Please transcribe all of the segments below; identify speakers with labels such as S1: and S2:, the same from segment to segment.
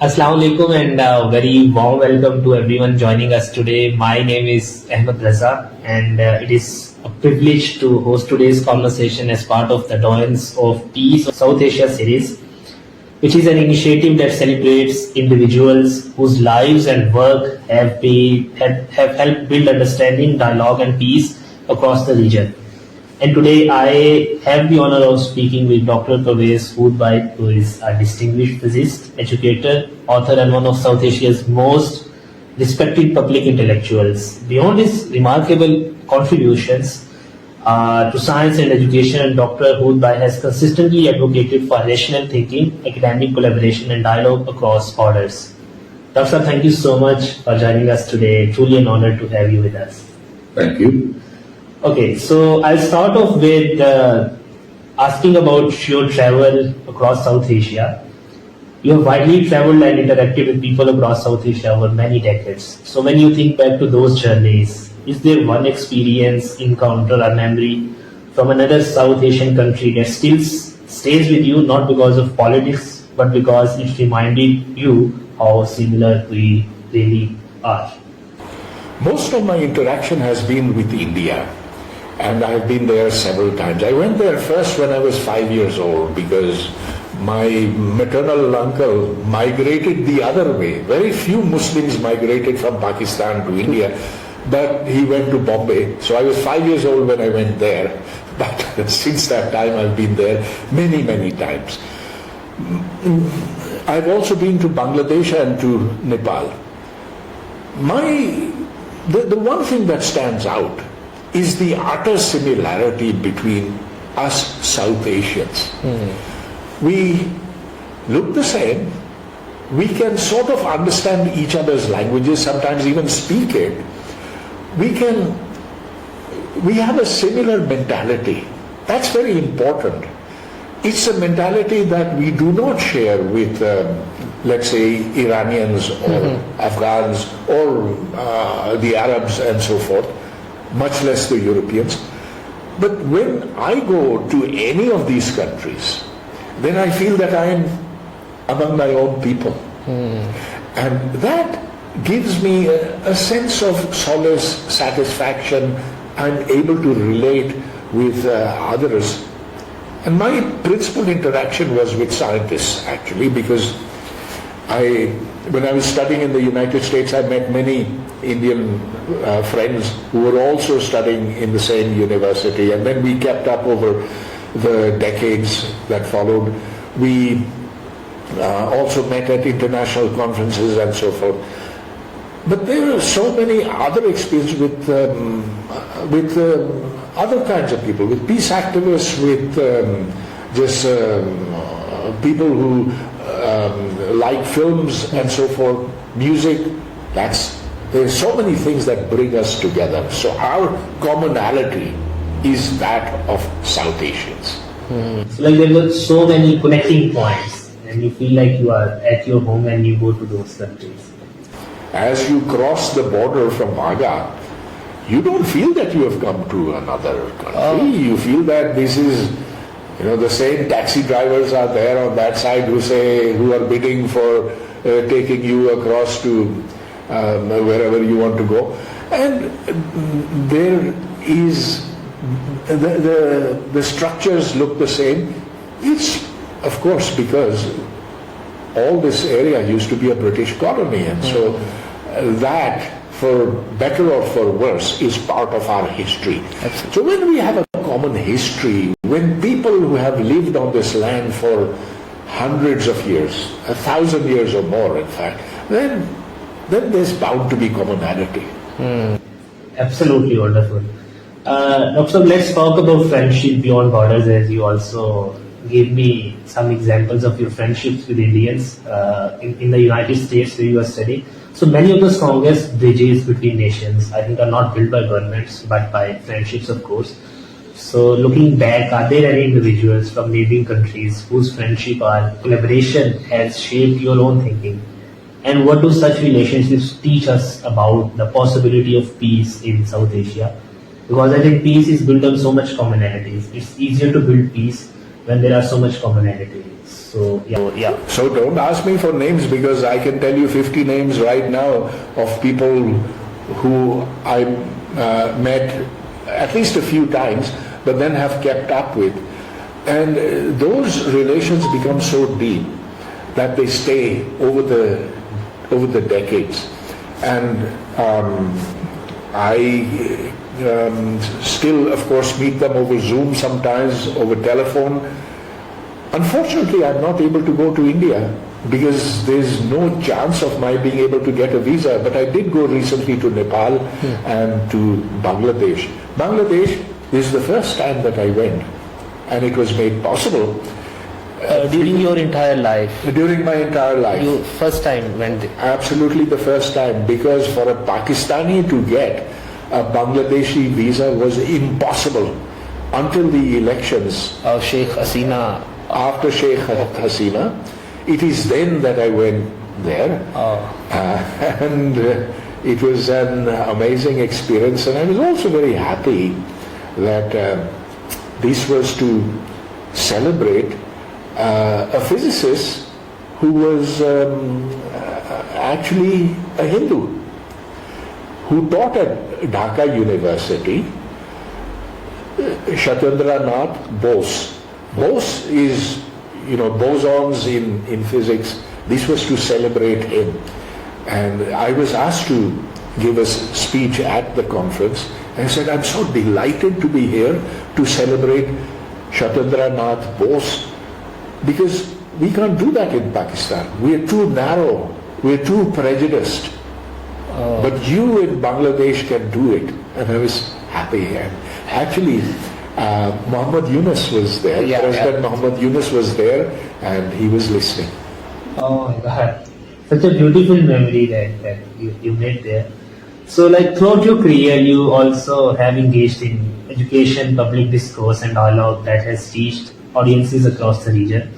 S1: Assalamu alaikum and very warm welcome to everyone joining us today. My name is Ahmed Raza and it is a privilege to host today's conversation as part of the Doyens of Peace South Asia series, which is an initiative that celebrates individuals whose lives and work have helped build understanding, dialogue and peace across the region. And today I have the honor of speaking with Dr. Pervez Hoodbhoy, who is a distinguished physicist, educator, author and one of South Asia's most respected public intellectuals. Beyond his remarkable contributions to science and education, Dr. Hoodbhoy has consistently advocated for rational thinking, academic collaboration and dialogue across borders. Dr. Thank you so much for joining us today. Truly an honor to have you with us.
S2: Thank you.
S1: Okay, so I'll start off with asking about your travel across South Asia. You have widely traveled and interacted with people across South Asia over many decades. So when you think back to those journeys, is there one experience, encounter or memory from another South Asian country that still stays with you, not because of politics, but because it reminded you how similar we really are?
S2: Most of my interaction has been with India. And I've been there several times. I went there first when I was 5 years old because my maternal uncle migrated the other way. Very few Muslims migrated from Pakistan to India, but he went to Bombay. So I was 5 years old when I went there. But since that time I've been there many, many times. I've also been to Bangladesh and to Nepal. The one thing that stands out is the utter similarity between us South Asians. We look the same. We can sort of understand each other's languages, sometimes even speak it. We have a similar mentality. That's very important. It's a mentality that we do not share with, let's say, Iranians or Afghans or the Arabs and so forth, much less the Europeans. But when I go to any of these countries, then I feel that I am among my own people. And that gives me a sense of solace, satisfaction. I'm able to relate with others. And my principal interaction was with scientists, actually, because when I was studying in the United States, I met many Indian friends who were also studying in the same university, and then we kept up over the decades that followed. We also met at international conferences and so forth. But there are so many other experiences with other kinds of people, with peace activists, with just people who like films and so forth, music. There's so many things that bring us together. So our commonality is that of South Asians.
S1: So like there were so many connecting points and you feel like you are at your home when you go to those countries.
S2: As you cross the border from Wagah, you don't feel that you have come to another country. You feel that this is, the same taxi drivers are there on that side who are bidding for taking you across to wherever you want to go. And there is, the structures look the same. It's, of course, because all this area used to be a British colony, and so that, for better or for worse, is part of our history. Absolutely. So when we have a common history, when people who have lived on this land for hundreds of years, 1,000 years or more in fact, then there's bound to be commonality.
S1: Absolutely wonderful. Doctor, let's talk about friendship beyond borders, as you also gave me some examples of your friendships with Indians in the United States where you are studying. So many of the strongest bridges between nations, I think, are not built by governments but by friendships, of course. So looking back, are there any individuals from neighboring countries whose friendship or collaboration has shaped your own thinking? And what do such relationships teach us about the possibility of peace in South Asia? Because I think peace is built on so much commonalities. It's easier to build peace when there are so much commonality. So yeah.
S2: So don't ask me for names, because I can tell you 50 names right now of people who I met at least a few times, but then have kept up with. And those relations become so deep that they stay over the decades. And I still, of course, meet them over Zoom, sometimes over telephone. Unfortunately, I'm not able to go to India because there's no chance of my being able to get a visa. But I did go recently to Nepal and to Bangladesh. Bangladesh is the first time that I went, and it was made possible.
S1: During your entire life?
S2: During my entire life.
S1: You first time went there?
S2: Absolutely the first time, because for a Pakistani to get a Bangladeshi visa was impossible until the elections.
S1: Sheikh Hasina.
S2: After Sheikh Hasina, it is then that I went there. And it was an amazing experience, and I was also very happy that this was to celebrate a physicist who was actually a Hindu, who taught at Dhaka University, Satyendra Bose. Bose is, bosons in physics. This was to celebrate him. And I was asked to give a speech at the conference. And I said, I'm so delighted to be here to celebrate Satyendra Bose, because we can't do that in Pakistan. We are too narrow. We are too prejudiced. But you in Bangladesh can do it. And I was happy. And actually, Muhammad Yunus was there. President Muhammad Yunus was there, and he was listening.
S1: Oh my God. Such a beautiful memory that you made there. So throughout your career, you also have engaged in education, public discourse and dialogue that has reached audiences across the region.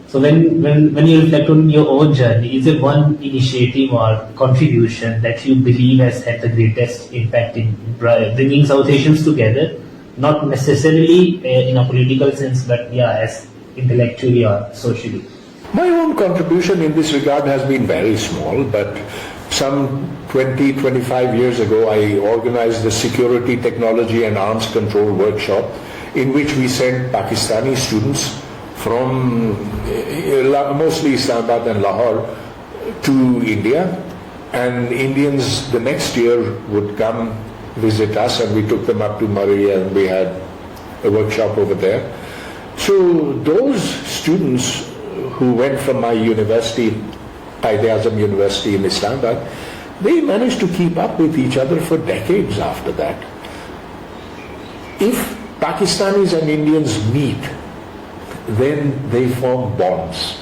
S1: So when you reflect on your own journey, is there one initiative or contribution that you believe has had the greatest impact in bringing South Asians together? Not necessarily in a political sense, but as intellectually or socially.
S2: My own contribution in this regard has been very small, but some 20-25 years ago I organized the Security, Technology and Arms Control Workshop, in which we sent Pakistani students from mostly Islamabad and Lahore to India, and Indians the next year would come visit us, and we took them up to Murray and we had a workshop over there. So those students who went from my university, Quaid-e-Azam University in Islamabad, they managed to keep up with each other for decades after that. If Pakistanis and Indians meet, then they form bonds.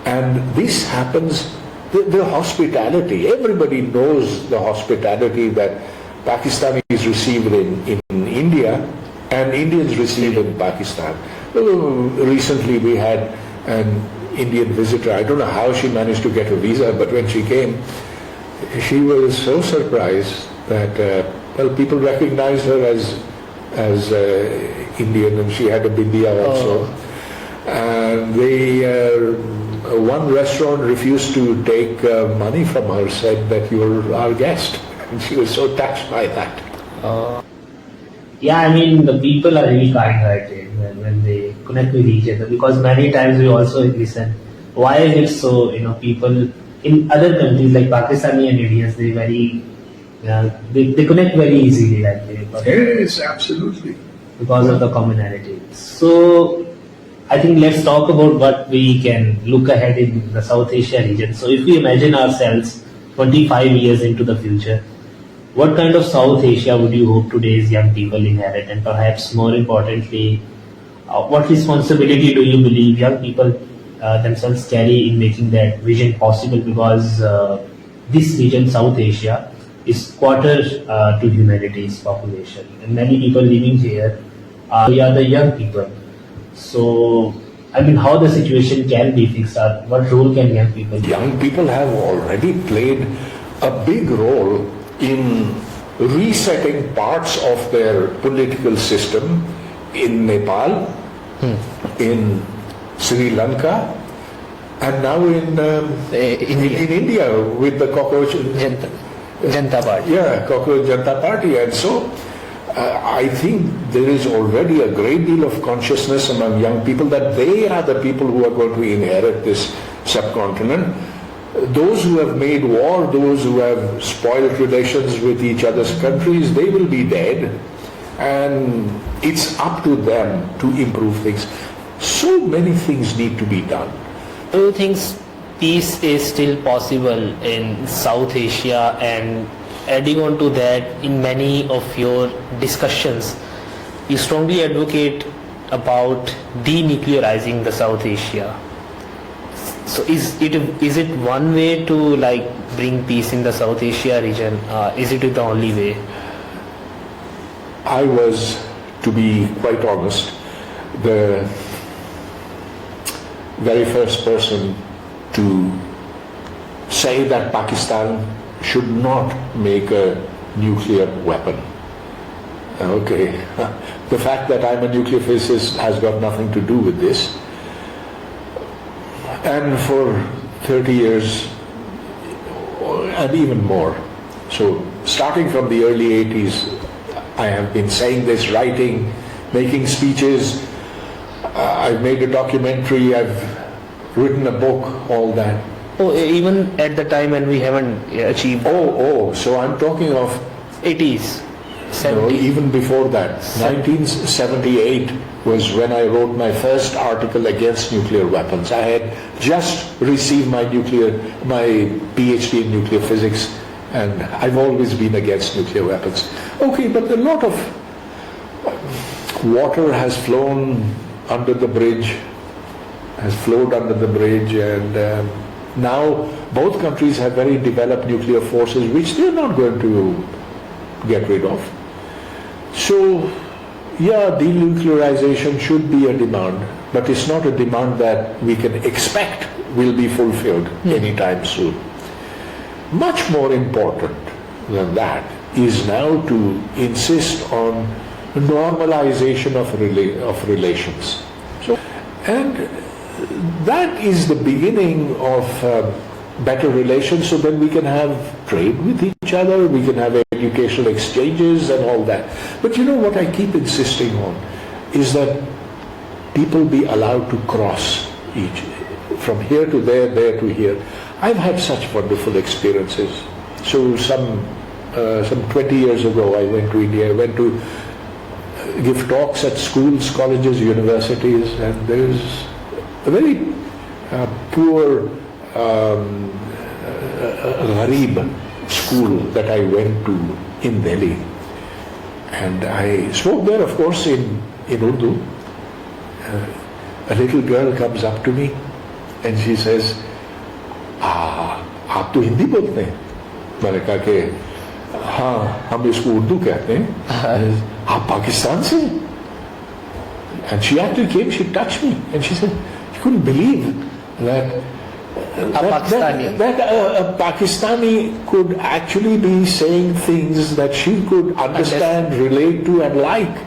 S2: And this happens, the hospitality, everybody knows the hospitality that Pakistanis receive in India and Indians receive in Pakistan. Recently we had an Indian visitor. I don't know how she managed to get a visa, but when she came, she was so surprised that people recognized her as Indian, and she had a bindiya also. And one restaurant refused to take money from her, said that you're our guest. And she was so touched by that.
S1: The people are really kind-hearted when they connect with each other, because many times we also listen, why is it so, people in other countries like Pakistani and Indians, they connect very easily,
S2: Yes, absolutely.
S1: Because of the commonality. So I think let's talk about what we can look ahead in the South Asia region. So if we imagine ourselves 25 years into the future, what kind of South Asia would you hope today's young people inherit? And perhaps more importantly, what responsibility do you believe young people themselves carry in making that vision possible? Because this region, South Asia, is quarter to humanity's population. And many people living here are the young people. So, how the situation can be fixed, or what role can young people play?
S2: Young people have already played a big role in resetting parts of their political system in Nepal in Sri Lanka, and now in India with the Cockroach
S1: Janta Party.
S2: Yeah, Cockroach Janta Party. And so I think there is already a great deal of consciousness among young people that they are the people who are going to inherit this subcontinent. Those who have made war, those who have spoiled relations with each other's countries, they will be dead. And it's up to them to improve things. So many things need to be done.
S1: Do you think peace is still possible in South Asia? And adding on to that, in many of your discussions, you strongly advocate about denuclearizing the South Asia. So is it one way to like bring peace in the South Asia region? Is it the only way?
S2: I was, to be quite honest, the very first person to say that Pakistan should not make a nuclear weapon. Okay, the fact that I'm a nuclear physicist has got nothing to do with this. And for 30 years, and even more, so starting from the early 80s, I have been saying this, writing, making speeches, I've made a documentary, I've written a book, all that.
S1: Oh, even at the time when we haven't achieved.
S2: So I'm talking of
S1: 80s, 70s.
S2: No, even before that. 1978 was when I wrote my first article against nuclear weapons. I had just received my PhD in nuclear physics, and I've always been against nuclear weapons. Okay, but a lot of water has flowed under the bridge, and now both countries have very developed nuclear forces, which they're not going to get rid of. So, yeah, denuclearization should be a demand, but it's not a demand that we can expect will be fulfilled anytime soon. Much more important than that is now to insist on normalization of relations. So, and that is the beginning of better relations, so then we can have trade with each other, we can have educational exchanges and all that. But you know what I keep insisting on is that people be allowed to cross from here to there to here. I've had such wonderful experiences. So some 20 years ago I went to India. I went to give talks at schools, colleges, universities, and there's a very poor Gharib school that I went to in Delhi. And I spoke there, of course, in Urdu. A little girl comes up to me and she says, आप तो हिंदी बोलते हैं? मैंने कहा कि हाँ, हम इसको उर्दू कहते हैं. आप पाकिस्तान से? And she actually came, she touched me and she said, she couldn't believe that a Pakistani could actually be saying things that she could understand, relate to and like.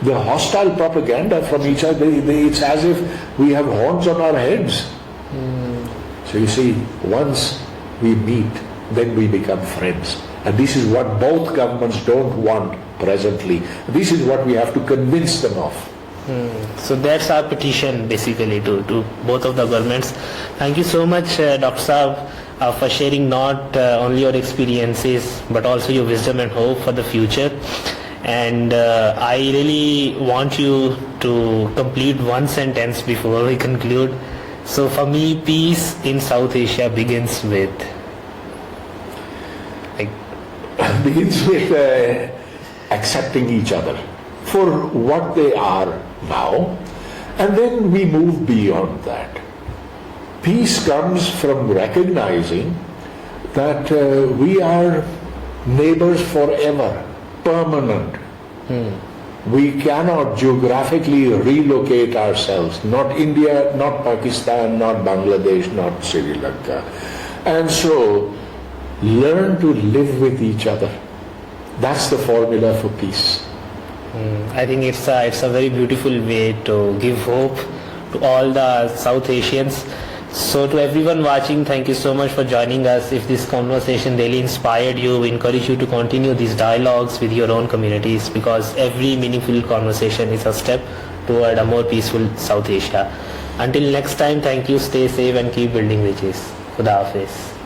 S2: The hostile propaganda from each other, it's as if we have horns on our heads. So you see, once we meet, then we become friends. And this is what both governments don't want presently. This is what we have to convince them of.
S1: So that's our petition basically to both of the governments. Thank you so much, Dr. Saab, for sharing not only your experiences but also your wisdom and hope for the future. And I really want you to complete one sentence before we conclude. So for me, peace in South Asia begins with?
S2: Begins with accepting each other for what they are now, and then we move beyond that. Peace comes from recognizing that we are neighbors forever, permanent. We cannot geographically relocate ourselves, not India, not Pakistan, not Bangladesh, not Sri Lanka. And so, learn to live with each other. That's the formula for peace.
S1: I think it's a very beautiful way to give hope to all the South Asians. So to everyone watching, thank you so much for joining us. If this conversation really inspired you, we encourage you to continue these dialogues with your own communities, because every meaningful conversation is a step toward a more peaceful South Asia. Until next time, thank you, stay safe and keep building bridges. Khuda Hafiz.